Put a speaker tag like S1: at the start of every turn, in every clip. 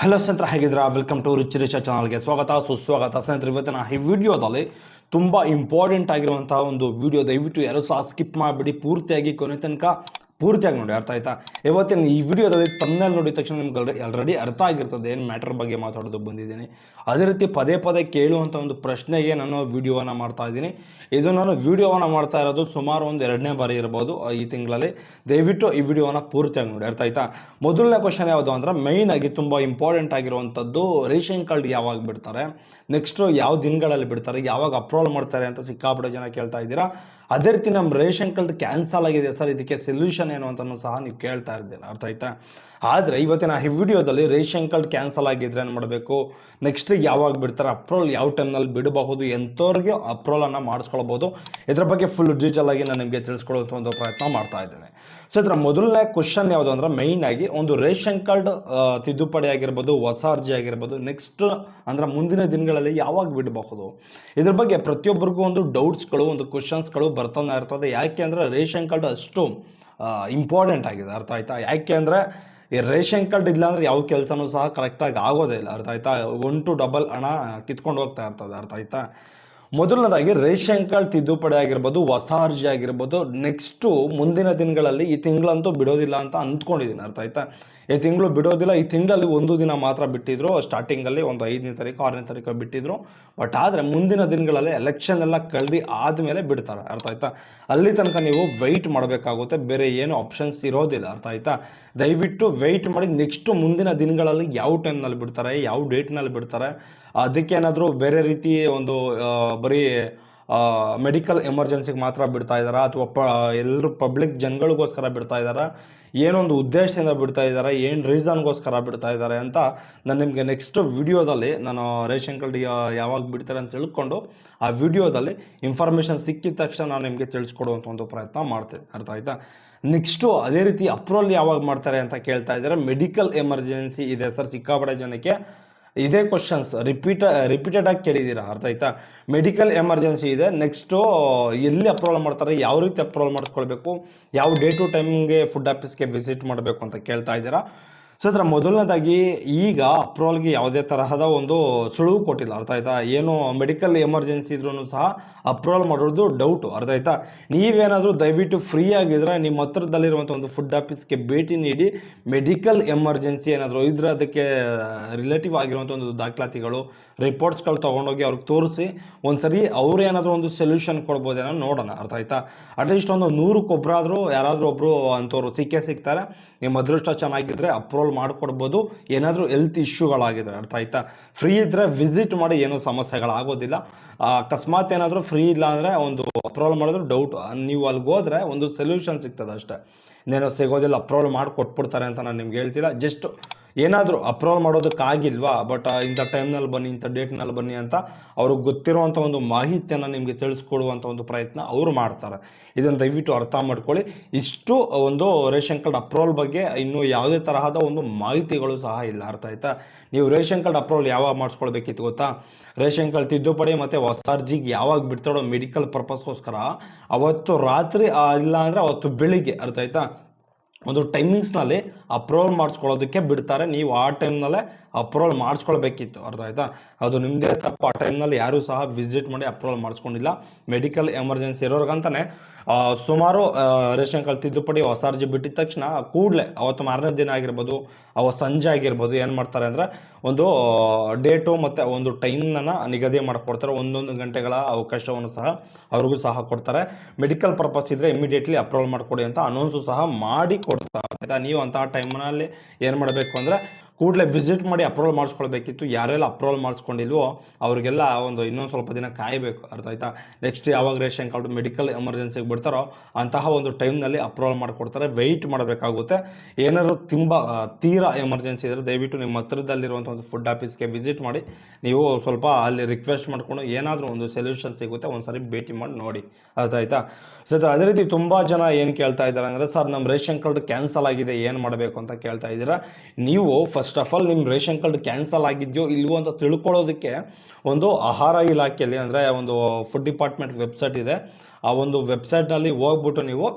S1: Hello ಸ್ನೇಹಿತರೆ, ಹೇಗಿದ್ದೀರಾ? Welcome to rich rich ಚಾನಲ್ಗೆ ಸ್ವಾಗತ ಸುಸ್ವಾಗತ. ಸ್ನೇಹಿತರೆ, ಇವತ್ತಿನ ಈ ವಿಡಿಯೋದಲ್ಲಿ ತುಂಬ ಇಂಪಾರ್ಟೆಂಟ್ ಆಗಿರುವಂತಹ ಒಂದು ವಿಡಿಯೋ. ದಯವಿಟ್ಟು ಯಾರು ಸಹ ಸ್ಕಿಪ್ ಮಾಡಿಬಿಡಿ, ಪೂರ್ತಿಯಾಗಿ ಕೊನೆ ತನಕ ಪೂರ್ತಿಯಾಗಿ ನೋಡಿ, ಅರ್ಥ ಆಯ್ತಾ? ಇವತ್ತಿನ ಈ ವಿಡಿಯೋದಲ್ಲಿ ತಮ್ಮನೇಲಿ ನೋಡಿದ ತಕ್ಷಣ ನಿಮ್ಗೆ ಆಲ್ರೆಡಿ ಅರ್ಥ ಆಗಿರ್ತದೆ ಏನು ಮ್ಯಾಟರ್ ಬಗ್ಗೆ ಮಾತಾಡೋದು ಬಂದಿದ್ದೀನಿ. ಅದೇ ರೀತಿ ಪದೇ ಪದೇ ಕೇಳುವಂಥ ಒಂದು ಪ್ರಶ್ನೆಗೆ ನಾನು ವಿಡಿಯೋವನ್ನು ಮಾಡ್ತಾ ಇದ್ದೀನಿ. ಇದು ನಾನು ವಿಡಿಯೋವನ್ನು ಮಾಡ್ತಾ ಇರೋದು ಸುಮಾರು ಒಂದು 2ನೇ ಬಾರಿ ಇರ್ಬೋದು ಈ ತಿಂಗಳಲ್ಲಿ. ದಯವಿಟ್ಟು ಈ ವಿಡಿಯೋವನ್ನು ಪೂರ್ತಿಯಾಗಿ ನೋಡಿ, ಅರ್ಥ ಆಯ್ತಾ? ಮೊದಲನೇ ಕ್ವಶನ್ ಯಾವುದು ಅಂದರೆ, ಮೈನ್ ಆಗಿ ತುಂಬ ಇಂಪಾರ್ಟೆಂಟ್ ಆಗಿರುವಂಥದ್ದು, ರೇಷನ್ ಕಾರ್ಡ್ ಯಾವಾಗ ಬಿಡ್ತಾರೆ, ನೆಕ್ಸ್ಟು ಯಾವ ದಿನಗಳಲ್ಲಿ ಬಿಡ್ತಾರೆ, ಯಾವಾಗ ಅಪ್ರೂವಲ್ ಮಾಡ್ತಾರೆ ಅಂತ ಸಿಕ್ಕಾಪಟ್ಟೆ ಜನ ಕೇಳ್ತಾ ಇದ್ದೀರಾ. ಅದೇ ರೀತಿ ನಮ್ಮ ರೇಷನ್ ಕಾರ್ಡ್ ಕ್ಯಾನ್ಸಲ್ ಆಗಿದೆ ಸರ್, ಇದಕ್ಕೆ ಸೊಲ್ಯೂಷನ್ ಏನು ಅಂತಲೂ ಸಹ ನೀವು ಕೇಳ್ತಾ ಇದ್ದೀರಾ, ಅರ್ಥ ಆಯ್ತಾ? ಆದರೆ ಇವತ್ತಿನ ಈ ವಿಡಿಯೋದಲ್ಲಿ ರೇಷನ್ ಕಾರ್ಡ್ ಕ್ಯಾನ್ಸಲ್ ಆಗಿದ್ರೆ ಏನು ಮಾಡಬೇಕು, ನೆಕ್ಸ್ಟ್ ಯಾವಾಗ ಬಿಡ್ತಾರೆ, ಅಪ್ರೂವಲ್ ಯಾವ ಟೈಮ್ನಲ್ಲಿ ಬಿಡಬಹುದು, ಎಂಥವ್ರಿಗೆ ಅಪ್ರೂವಲನ್ನು ಮಾಡಿಸ್ಕೊಳ್ಬೋದು, ಇದ್ರ ಬಗ್ಗೆ ಫುಲ್ ಡೀಟೇಲ್ ಆಗಿ ನಾನು ನಿಮಗೆ ತಿಳಿಸ್ಕೊಳ್ಳುವಂಥ ಒಂದು ಪ್ರಯತ್ನ ಮಾಡ್ತಾ ಇದ್ದೇನೆ. ಸೊ ಇದರ ಮೊದಲನೇ ಕ್ವಶನ್ ಯಾವುದು ಅಂದರೆ, ಮೈನ್ ಆಗಿ ಒಂದು ರೇಷನ್ ಕಾರ್ಡ್ ತಿದ್ದುಪಡಿ ಆಗಿರ್ಬೋದು, ಹೊಸ ಅರ್ಜಿ ಆಗಿರ್ಬೋದು, ನೆಕ್ಸ್ಟ್ ಅಂದರೆ ಮುಂದಿನ ದಿನಗಳಲ್ಲಿ ಯಾವಾಗ ಬಿಡಬಹುದು, ಇದ್ರ ಬಗ್ಗೆ ಪ್ರತಿಯೊಬ್ಬರಿಗೂ ಒಂದು ಡೌಟ್ಸ್ಗಳು, ಒಂದು ಕ್ವಶನ್ಸ್ಗಳು ಬರ್ತಾನೆ ಇರ್ತದೆ. ಯಾಕೆ ಅಂದರೆ ರೇಷನ್ ಕಾರ್ಡ್ ಅಷ್ಟು ಇಂಪಾರ್ಟೆಂಟ್ ಆಗಿದೆ, ಅರ್ಥ ಆಯ್ತಾ? ಯಾಕೆ ಅಂದರೆ ಈ ರೇಷನ್ ಕಾರ್ಡ್ ಇಲ್ಲ ಅಂದರೆ ಯಾವ ಕೆಲಸನೂ ಸಹ ಕರೆಕ್ಟಾಗಿ ಆಗೋದೇ ಇಲ್ಲ, ಅರ್ಥ ಆಯ್ತಾ? 1 to 2 ಹಣ ಕಿತ್ಕೊಂಡು ಹೋಗ್ತಾ ಇರ್ತದೆ, ಅರ್ಥ ಆಯ್ತಾ? ಮೊದಲನೇದಾಗಿ ರೇಷನ್ ಕಾರ್ಡ್ ತಿದ್ದುಪಡಿ ಆಗಿರ್ಬೋದು, ಹೊಸ ಅರ್ಜಿ ಆಗಿರ್ಬೋದು, ನೆಕ್ಸ್ಟು ಮುಂದಿನ ದಿನಗಳಲ್ಲಿ, ಈ ತಿಂಗಳಂತೂ ಬಿಡೋದಿಲ್ಲ ಅಂತ ಅಂದ್ಕೊಂಡಿದ್ದೀನಿ, ಅರ್ಥ ಆಯ್ತಾ? ಈ ತಿಂಗಳು ಬಿಡೋದಿಲ್ಲ. ಈ ತಿಂಗಳಲ್ಲಿ ಒಂದು ದಿನ ಮಾತ್ರ ಬಿಟ್ಟಿದ್ರು, ಸ್ಟಾರ್ಟಿಂಗಲ್ಲಿ ಒಂದು 5ನೇ ತಾರೀಕು 6ನೇ ತಾರೀಕು ಬಿಟ್ಟಿದ್ರು. ಬಟ್ ಆದರೆ ಮುಂದಿನ ದಿನಗಳಲ್ಲಿ ಎಲೆಕ್ಷನ್ ಎಲ್ಲ ಕಳೆದು ಆದಮೇಲೆ ಬಿಡ್ತಾರೆ, ಅರ್ಥ ಆಯ್ತಾ? ಅಲ್ಲಿ ತನಕ ನೀವು ವೆಯ್ಟ್ ಮಾಡಬೇಕಾಗುತ್ತೆ, ಬೇರೆ ಏನು ಆಪ್ಷನ್ಸ್ ಇರೋದಿಲ್ಲ, ಅರ್ಥ ಆಯ್ತಾ? ದಯವಿಟ್ಟು ವೆಯ್ಟ್ ಮಾಡಿ. ನೆಕ್ಸ್ಟು ಮುಂದಿನ ದಿನಗಳಲ್ಲಿ ಯಾವ ಟೈಮ್ನಲ್ಲಿ ಬಿಡ್ತಾರೆ, ಯಾವ ಡೇಟ್ನಲ್ಲಿ ಬಿಡ್ತಾರೆ, ಅದಕ್ಕೇನಾದರೂ ಬೇರೆ ರೀತಿ ಒಂದು ಬರೀ ಮೆಡಿಕಲ್ ಎಮರ್ಜೆನ್ಸಿಗೆ ಮಾತ್ರ ಬಿಡ್ತಾ ಇದ್ದಾರಾ, ಅಥವಾ ಎಲ್ಲರೂ ಪಬ್ಲಿಕ್ ಜನಗಳಿಗೋಸ್ಕರ ಬಿಡ್ತಾ ಇದ್ದಾರಾ, ಏನೊಂದು ಉದ್ದೇಶದಿಂದ ಬಿಡ್ತಾ ಇದ್ದಾರೆ, ಏನು ರೀಸನ್ಗೋಸ್ಕರ ಬಿಡ್ತಾ ಇದ್ದಾರೆ ಅಂತ ನಾನು ನಿಮಗೆ ನೆಕ್ಸ್ಟ್ ವಿಡಿಯೋದಲ್ಲಿ, ನಾನು ರೇಷನ್ ಕಾರ್ಡ್ ಯಾವಾಗ ಬಿಡ್ತಾರೆ ಅಂತ ತಿಳ್ಕೊಂಡು ಆ ವಿಡಿಯೋದಲ್ಲಿ ಇನ್ಫಾರ್ಮೇಷನ್ ಸಿಕ್ಕಿದ ತಕ್ಷಣ ನಾನು ನಿಮಗೆ ತಿಳಿಸ್ಕೊಡುವಂಥ ಒಂದು ಪ್ರಯತ್ನ ಮಾಡ್ತೇನೆ, ಅರ್ಥ ಆಯ್ತಾ? ನೆಕ್ಸ್ಟು ಅದೇ ರೀತಿ ಅಪ್ರೂವಲ್ ಯಾವಾಗ ಮಾಡ್ತಾರೆ ಅಂತ ಕೇಳ್ತಾ ಇದ್ದಾರೆ. ಮೆಡಿಕಲ್ ಎಮರ್ಜೆನ್ಸಿ ಇದೆ ಸರ್, ಸಿಕ್ಕಾಪಟ್ಟೆ ಜನಕ್ಕೆ ಇದೇ ಕ್ವಶನ್ಸ್ ರಿಪೀಟೆಡ್ ಆಗಿ ಕೇಳಿದ್ದೀರಾ, ಅರ್ಥ ಆಯ್ತಾ? ಮೆಡಿಕಲ್ ಎಮರ್ಜೆನ್ಸಿ ಇದೆ, ನೆಕ್ಸ್ಟು ಎಲ್ಲಿ ಅಪ್ರೂವಲ್ ಮಾಡ್ತಾರೆ, ಯಾವ ರೀತಿ ಅಪ್ರೂವಲ್ ಮಾಡಿಸ್ಕೊಳ್ಬೇಕು, ಯಾವ ಡೇ ಟು ಟೈಮ್ಗೆ ಫುಡ್ ಆಫೀಸ್ಗೆ ವಿಸಿಟ್ ಮಾಡಬೇಕು ಅಂತ ಕೇಳ್ತಾ ಇದ್ದೀರಾ. ಸೊ ಅದರ ಮೊದಲನೇದಾಗಿ, ಈಗ ಅಪ್ರೂವಲ್ಗೆ ಯಾವುದೇ ತರಹದ ಒಂದು ಸುಳುವು ಕೊಟ್ಟಿಲ್ಲ, ಅರ್ಥ ಆಯ್ತಾ? ಏನು ಮೆಡಿಕಲ್ ಎಮರ್ಜೆನ್ಸಿ ಇದ್ರೂ ಸಹ ಅಪ್ರೂವಲ್ ಮಾಡೋದು ಡೌಟು, ಅರ್ಥ ಆಯ್ತಾ? ನೀವೇನಾದರೂ ದಯವಿಟ್ಟು ಫ್ರೀ ಆಗಿದ್ರೆ ನಿಮ್ಮ ಹತ್ರದಲ್ಲಿರುವಂಥ ಒಂದು ಫುಡ್ ಆಫೀಸ್ಗೆ ಭೇಟಿ ನೀಡಿ, ಮೆಡಿಕಲ್ ಎಮರ್ಜೆನ್ಸಿ ಏನಾದರೂ ಇದ್ದರೆ ಅದಕ್ಕೆ ರಿಲೇಟಿವ್ ಆಗಿರುವಂಥ ಒಂದು ದಾಖಲಾತಿಗಳು, ರಿಪೋರ್ಟ್ಸ್ಗಳು ತೊಗೊಂಡೋಗಿ ಅವ್ರಿಗೆ ತೋರಿಸಿ ಒಂದ್ಸರಿ ಅವ್ರು ಏನಾದರೂ ಒಂದು ಸೊಲ್ಯೂಷನ್ ಕೊಡ್ಬೋದೇನೋ ನೋಡೋಣ, ಅರ್ಥ ಆಯ್ತಾ? ಅಟ್ಲೀಸ್ಟ್ ಒಂದು 100ಕ್ಕೆ ಯಾರಾದರೂ ಒಬ್ಬರು ಅಂಥವ್ರು ಸಿಗ್ತಾರೆ. ನಿಮ್ಮ ಅದೃಷ್ಟ ಚೆನ್ನಾಗಿದ್ದರೆ ಅಪ್ರೂವಲ್ ಮಾಡಿಕೊಡ್ಬೋದು, ಏನಾದರೂ ಹೆಲ್ತ್ ಇಶ್ಯೂಗಳಾಗಿದ್ರೆ, ಅರ್ಥ ಆಯ್ತಾ? ಫ್ರೀ ಇದ್ದರೆ ವಿಸಿಟ್ ಮಾಡಿ, ಏನೂ ಸಮಸ್ಯೆಗಳಾಗೋದಿಲ್ಲ. ಅಕಸ್ಮಾತ್ ಏನಾದರೂ ಫ್ರೀ ಇಲ್ಲ ಅಂದರೆ ಒಂದು ಅಪ್ರೂವಲ್ ಮಾಡಿದ್ರೆ ಡೌಟ್, ನೀವು ಅಲ್ಲಿಗೆ ಹೋದರೆ ಒಂದು ಸೊಲ್ಯೂಷನ್ ಸಿಗ್ತದೆ ಅಷ್ಟೇ, ಇನ್ನೇನೋ ಸಿಗೋದಿಲ್ಲ. ಅಪ್ರೂವಲ್ ಮಾಡಿ ಕೊಟ್ಬಿಡ್ತಾರೆ ಅಂತ ನಾನು ನಿಮ್ಗೆ ಹೇಳ್ತಿಲ್ಲ. ಜಸ್ಟ್ ಏನಾದರೂ ಅಪ್ರೂವಲ್ ಮಾಡೋದಕ್ಕಾಗಿಲ್ವಾ, ಬಟ್ ಇಂಥ ಟೈಮ್ನಲ್ಲಿ ಬನ್ನಿ, ಇಂಥ ಡೇಟ್ನಲ್ಲಿ ಬನ್ನಿ ಅಂತ ಅವ್ರಿಗೆ ಗೊತ್ತಿರುವಂಥ ಒಂದು ಮಾಹಿತಿಯನ್ನು ನಿಮಗೆ ತಿಳಿಸ್ಕೊಡುವಂಥ ಒಂದು ಪ್ರಯತ್ನ ಅವರು ಮಾಡ್ತಾರೆ. ಇದನ್ನು ದಯವಿಟ್ಟು ಅರ್ಥ ಮಾಡ್ಕೊಳ್ಳಿ. ಇಷ್ಟು ಒಂದು ರೇಷನ್ ಕಾರ್ಡ್ ಅಪ್ರೂವಲ್ ಬಗ್ಗೆ ಇನ್ನೂ ಯಾವುದೇ ತರಹದ ಒಂದು ಮಾಹಿತಿಗಳು ಸಹ ಇಲ್ಲ, ಅರ್ಥ ಆಯ್ತಾ? ನೀವು ರೇಷನ್ ಕಾರ್ಡ್ ಅಪ್ರೂವಲ್ ಯಾವಾಗ ಮಾಡಿಸ್ಕೊಳ್ಬೇಕಿತ್ತು ಗೊತ್ತಾ? ರೇಷನ್ ಕಾರ್ಡ್ ತಿದ್ದುಪಡಿ ಮತ್ತು ಹೊಸ ಅರ್ಜಿಗೆ ಯಾವಾಗ ಬಿಡ್ತಾಡೋ ಮೆಡಿಕಲ್ ಪರ್ಪಸ್ಗೋಸ್ಕರ, ಅವತ್ತು ರಾತ್ರಿ ಇಲ್ಲ ಅಂದರೆ ಅವತ್ತು ಬೆಳಿಗ್ಗೆ, ಅರ್ಥ ಆಯ್ತಾ? ಒಂದು ಟೈಮಿಂಗ್ಸ್ನಲ್ಲಿ ಅಪ್ರೂವಲ್ ಮಾಡಿಸ್ಕೊಳ್ಳೋದಕ್ಕೆ ಬಿಡ್ತಾರೆ. ನೀವು ಆ ಟೈಮ್ನಲ್ಲೇ ಅಪ್ರೂವಲ್ ಮಾಡಿಸ್ಕೊಳ್ಬೇಕಿತ್ತು, ಅರ್ಥ ಆಯ್ತಾ? ಅದು ನಿಮ್ಮದೇ ತಪ್ಪು. ಆ ಟೈಮ್ನಲ್ಲಿ ಯಾರೂ ಸಹ ವಿಸಿಟ್ ಮಾಡಿ ಅಪ್ರೂವಲ್ ಮಾಡಿಸ್ಕೊಂಡಿಲ್ಲ. ಮೆಡಿಕಲ್ ಎಮರ್ಜೆನ್ಸಿ ಇರೋರ್ಗಂತಾನೆ ಸುಮಾರು ರೇಷನ್ ಕಾರ್ಡ್ ತಿದ್ದುಪಡಿ ಹೊಸ ಅರ್ಜಿ ಬಿಟ್ಟಿದ ತಕ್ಷಣ ಕೂಡಲೇ ಅವತ್ತು ಮಾರನೇ ದಿನ ಆಗಿರ್ಬೋದು, ಅವತ್ತು ಸಂಜೆ ಆಗಿರ್ಬೋದು, ಏನು ಮಾಡ್ತಾರೆ ಅಂದರೆ ಒಂದು ಡೇಟು ಮತ್ತು ಒಂದು ಟೈಮ್ನ ನಿಗದಿ ಮಾಡಿಕೊಡ್ತಾರೆ. 1 ಗಂಟೆಗಳ ಅವಕಾಶವನ್ನು ಸಹ ಅವ್ರಿಗೂ ಸಹ ಕೊಡ್ತಾರೆ. ಮೆಡಿಕಲ್ ಪರ್ಪಸ್ ಇದ್ದರೆ ಇಮಿಡಿಯೇಟ್ಲಿ ಅಪ್ರೂವಲ್ ಮಾಡಿಕೊಡಿ ಅಂತ ಅನೌನ್ಸು ಸಹ ಮಾಡಿ ಕೊಡ್ತಾರೆ, ಆಯಿತಾ? ನೀವು ಅಂತಹ ಟೈಮ್ನಲ್ಲಿ ಏನು ಮಾಡಬೇಕು ಅಂದರೆ ಕೂಡಲೇ ವಿಸಿಟ್ ಮಾಡಿ ಅಪ್ರೂವಲ್ ಮಾಡಿಸ್ಕೊಳ್ಬೇಕಿತ್ತು. ಯಾರೆಲ್ಲ ಅಪ್ರೂವಲ್ ಮಾಡಿಸ್ಕೊಂಡಿಲ್ವೋ ಅವ್ರಿಗೆಲ್ಲ ಒಂದು ಇನ್ನೊಂದು ಸ್ವಲ್ಪ ದಿನ ಕಾಯಬೇಕು, ಅರ್ಥ ಆಯ್ತಾ? ನೆಕ್ಸ್ಟ್ ಯಾವಾಗ ರೇಷನ್ ಕಾರ್ಡ್ ಮೆಡಿಕಲ್ ಎಮರ್ಜೆನ್ಸಿಗೆ ಬಿಡ್ತಾರೋ ಅಂತಹ ಒಂದು ಟೈಮ್ನಲ್ಲಿ ಅಪ್ರೂವಲ್ ಮಾಡಿಕೊಡ್ತಾರೆ. ವೆಯ್ಟ್ ಮಾಡಬೇಕಾಗುತ್ತೆ. ಏನಾದರೂ ತೀರಾ ಎಮರ್ಜೆನ್ಸಿ ಇದ್ದರೆ ದಯವಿಟ್ಟು ನಿಮ್ಮ ಹತ್ರದಲ್ಲಿರುವಂಥ ಒಂದು ಫುಡ್ ಆಫೀಸ್ಗೆ ವಿಸಿಟ್ ಮಾಡಿ, ನೀವು ಸ್ವಲ್ಪ ಅಲ್ಲಿ ರಿಕ್ವೆಸ್ಟ್ ಮಾಡಿಕೊಂಡು ಏನಾದರೂ ಒಂದು ಸೊಲ್ಯೂಷನ್ ಸಿಗುತ್ತೆ, ಒಂದು ಸಾರಿ ಭೇಟಿ ಮಾಡಿ ನೋಡಿ, ಅರ್ಥ ಆಯ್ತಾ? ಸರ್ ಅದೇ ರೀತಿ ತುಂಬ ಜನ ಏನು ಕೇಳ್ತಾ ಇದ್ದಾರೆ ಅಂದರೆ, ಸರ್ ನಮ್ಮ ರೇಷನ್ ಕಾರ್ಡ್ ಕ್ಯಾನ್ಸಲ್ ಆಗಿದೆ, ಏನು ಮಾಡಬೇಕು ಅಂತ ಕೇಳ್ತಾ ಇದ್ದೀರಾ. ನೀವು ಫಸ್ಟ್ ಆಫ್ ಆಲ್ ನಿಮ್ಮ ರೇಷನ್ ಕಾರ್ಡ್ ಕ್ಯಾನ್ಸಲ್ ಆಗಿದೆಯೋ ಇಲ್ವೋ ಅಂತ ತಿಳ್ಕೊಳ್ಳೋದಕ್ಕೆ ಒಂದು ಆಹಾರ ಇಲಾಖೆಯಲ್ಲಿ, ಅಂದರೆ ಒಂದು ಫುಡ್ ಡಿಪಾರ್ಟ್ಮೆಂಟ್ ವೆಬ್ಸೈಟ್ ಇದೆ, ಆ ಒಂದು ವೆಬ್ಸೈಟ್ನಲ್ಲಿ ಹೋಗ್ಬಿಟ್ಟು ನೀವು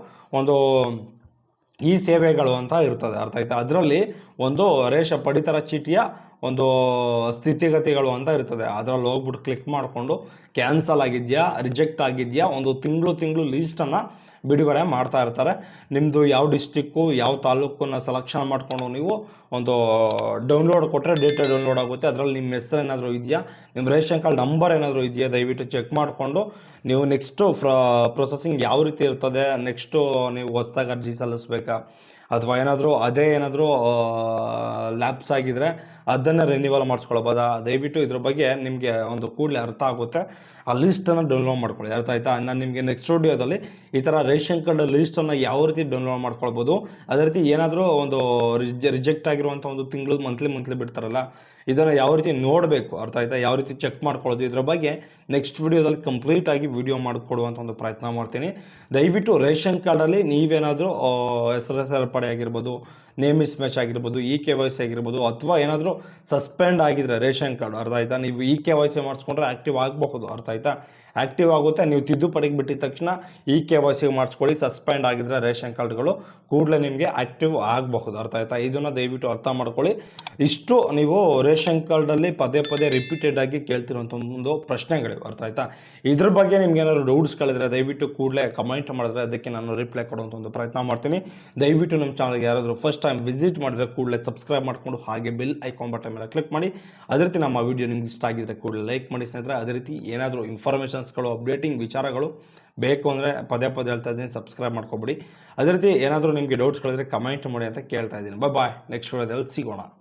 S1: ಒಂದು ಈ ಸೇವೆಗಳು ಅಂತ ಇರ್ತದೆ, ಅರ್ಥ ಆಯ್ತಾ? ಅದರಲ್ಲಿ ಒಂದು ಪಡಿತರ ಚೀಟಿಯ ಒಂದು ಸ್ಥಿತಿಗತಿಗಳು ಅಂತ ಇರ್ತದೆ. ಅದರಲ್ಲಿ ಹೋಗ್ಬಿಟ್ಟು ಕ್ಲಿಕ್ ಮಾಡಿಕೊಂಡು ಕ್ಯಾನ್ಸಲ್ ಆಗಿದೆಯಾ, ರಿಜೆಕ್ಟ್ ಆಗಿದೆಯಾ, ಒಂದು ತಿಂಗಳು ಲೀಸ್ಟನ್ನು ಬಿಡುಗಡೆ ಮಾಡ್ತಾ ಇರ್ತಾರೆ. ನಿಮ್ಮದು ಯಾವ ಡಿಸ್ಟಿಕ್ಕು, ಯಾವ ತಾಲೂಕನ್ನು ಸೆಲೆಕ್ಷನ್ ಮಾಡಿಕೊಂಡು ನೀವು ಒಂದು ಡೌನ್ಲೋಡ್ ಕೊಟ್ಟರೆ ಡೇಟಾ ಡೌನ್ಲೋಡ್ ಆಗುತ್ತೆ. ಅದರಲ್ಲಿ ನಿಮ್ಮ ಹೆಸರು ಏನಾದರೂ ಇದೆಯಾ, ನಿಮ್ಮ ರೇಷನ್ ಕಾರ್ಡ್ ನಂಬರ್ ಏನಾದರೂ ಇದೆಯಾ, ದಯವಿಟ್ಟು ಚೆಕ್ ಮಾಡಿಕೊಂಡು ನೀವು ನೆಕ್ಸ್ಟು ಪ್ರೊಸೆಸಿಂಗ್ ಯಾವ ರೀತಿ ಇರ್ತದೆ, ನೆಕ್ಸ್ಟು ನೀವು ಹೊಸ್ದಾಗಿ ಅರ್ಜಿ ಸಲ್ಲಿಸ್ಬೇಕಾ, ಅಥವಾ ಏನಾದರೂ ಲ್ಯಾಪ್ಸ್ ಆಗಿದ್ರೆ ಅದನ್ನು ರಿನ್ಯೂವಲ್ ಮಾಡಿಸ್ಕೊಳ್ಬೋದಾ, ದಯವಿಟ್ಟು ಇದ್ರ ಬಗ್ಗೆ ನಿಮಗೆ ಒಂದು ಕೂಡಲೇ ಅರ್ಥ ಆಗುತ್ತೆ. ಆ ಲೀಸ್ಟನ್ನು ಡೌನ್ಲೋಡ್ ಮಾಡ್ಕೊಳ್ಳಿ, ಅರ್ಥ ಆಯ್ತಾ. ನಾನು ನಿಮಗೆ ನೆಕ್ಸ್ಟ್ ವಿಡಿಯೋದಲ್ಲಿ ಈ ಥರ ರೇಷನ್ ಕಾರ್ಡ್ ಲೀಸ್ಟನ್ನು ಯಾವ ರೀತಿ ಡೌನ್ಲೋಡ್ ಮಾಡ್ಕೊಳ್ಬೋದು, ಅದೇ ರೀತಿ ಏನಾದರೂ ಒಂದು ರಿಜೆಕ್ಟ್ ಆಗಿರುವಂಥ ಒಂದು ತಿಂಗಳು ಮಂತ್ಲಿ ಬಿಡ್ತಾರಲ್ಲ, ಇದನ್ನು ಯಾವ ರೀತಿ ನೋಡಬೇಕು, ಅರ್ಥ ಆಯ್ತಾ, ಯಾವ ರೀತಿ ಚೆಕ್ ಮಾಡ್ಕೊಳ್ಳೋದು, ಇದ್ರ ಬಗ್ಗೆ ನೆಕ್ಸ್ಟ್ ವಿಡಿಯೋದಲ್ಲಿ ಕಂಪ್ಲೀಟಾಗಿ ವಿಡಿಯೋ ಮಾಡಿಕೊಡುವಂಥ ಒಂದು ಪ್ರಯತ್ನ ಮಾಡ್ತೀನಿ. ದಯವಿಟ್ಟು ರೇಷನ್ ಕಾರ್ಡಲ್ಲಿ ನೀವೇನಾದರೂ ಹೆಸರು ಸೇರ್ಪಡೆ ಆಗಿರ್ಬೋದು, ನೇಮ್ ಮಿಸ್ ಮ್ಯಾಚ್ ಆಗಿರ್ಬೋದು, KYC ಆಗಿರ್ಬೋದು, ಅಥವಾ ಏನಾದರೂ ಸಸ್ಪೆಂಡ್ ಆಗಿದ್ರೆ ರೇಷನ್ ಕಾರ್ಡ್, ಅರ್ಥ ಆಯ್ತಾ, ನೀವು KYC ಮಾಡಿಸ್ಕೊಂಡ್ರೆ ಆ್ಯಕ್ಟಿವ್ ಆಗಬಹುದು, ಅರ್ಥ ಆಯ್ತಾ, ಆ್ಯಕ್ಟಿವ್ ಆಗುತ್ತೆ. ನೀವು ತಿದ್ದುಪಡಿಗೆ ಬಿಟ್ಟಿದ ತಕ್ಷಣ KYC ಮಾಡಿಸ್ಕೊಳ್ಳಿ. ಸಸ್ಪೆಂಡ್ ಆಗಿದ್ರೆ ರೇಷನ್ ಕಾರ್ಡ್ಗಳು ಕೂಡಲೇ ನಿಮಗೆ ಆ್ಯಕ್ಟಿವ್ ಆಗಬಹುದು, ಅರ್ಥ ಆಯ್ತಾ. ಇದನ್ನು ದಯವಿಟ್ಟು ಅರ್ಥ ಮಾಡ್ಕೊಳ್ಳಿ. ಇಷ್ಟು ನೀವು ರೇಷನ್ ಕಾರ್ಡಲ್ಲಿ ಪದೇ ರಿಪೀಟೆಡ್ ಆಗಿ ಕೇಳ್ತಿರುವಂಥ ಒಂದು ಪ್ರಶ್ನೆಗಳಿವೆ, ಅರ್ಥ ಆಯ್ತಾ. ಇದ್ರ ಬಗ್ಗೆ ನಿಮ್ಗೆ ಏನಾದರೂ ಡೌಟ್ಸ್ಗಳಿದ್ರೆ ದಯವಿಟ್ಟು ಕೂಡಲೇ ಕಮೆಂಟ್ ಮಾಡಿದ್ರೆ ಅದಕ್ಕೆ ನಾನು ರಿಪ್ಲೈ ಕೊಡುವಂಥ ಒಂದು ಪ್ರಯತ್ನ ಮಾಡ್ತೀನಿ. ದಯವಿಟ್ಟು ನಮ್ಮ ಚಾನಲ್ಗೆ ಯಾರಾದರೂ ಫಸ್ಟ್ ಟೈಮ್ ವಿಸಿಟ್ ಮಾಡಿದ್ರೆ ಕೂಡಲೇ ಸಬ್ಸ್ಕ್ರೈಬ್ ಮಾಡಿಕೊಂಡು ಹಾಗೆ ಬೆಲ್ ಐಕಾನ್ ಬಟನ್ ಮೇಲೆ ಕ್ಲಿಕ್ ಮಾಡಿ. ಅದೇ ರೀತಿ ನಮ್ಮ ವಿಡಿಯೋ ನಿಮ್ಗೆ ಇಷ್ಟ ಆಗಿದ್ರೆ ಕೂಡಲೇ ಲೈಕ್ ಮಾಡಿ ಸ್ನೇಹಿತರೆ. ಅದೇ ರೀತಿ ಏನಾದರೂ ಇನ್ಫಾರ್ಮೇಷನ್ಸ್ಗಳು, ಅಪ್ಡೇಟಿಂಗ್ ವಿಚಾರಗಳು ಬೇಕು ಅಂದರೆ ಪದೇ ಹೇಳ್ತಾ ಇದ್ದೀನಿ, ಸಬ್ಸ್ಕ್ರೈಬ್ ಮಾಡ್ಕೊಬಿಡಿ. ಅದೇ ರೀತಿ ಏನಾದರೂ ನಿಮಗೆ ಡೌಟ್ಸ್ಗಳಿದ್ರೆ ಕಮೆಂಟ್ ಮಾಡಿ ಅಂತ ಕೇಳ್ತಾ ಇದ್ದೀನಿ. ಬಾಯ್, ನೆಕ್ಸ್ಟ್ ವಿಡಿಯೋದಲ್ಲಿ ಸಿಗೋಣ.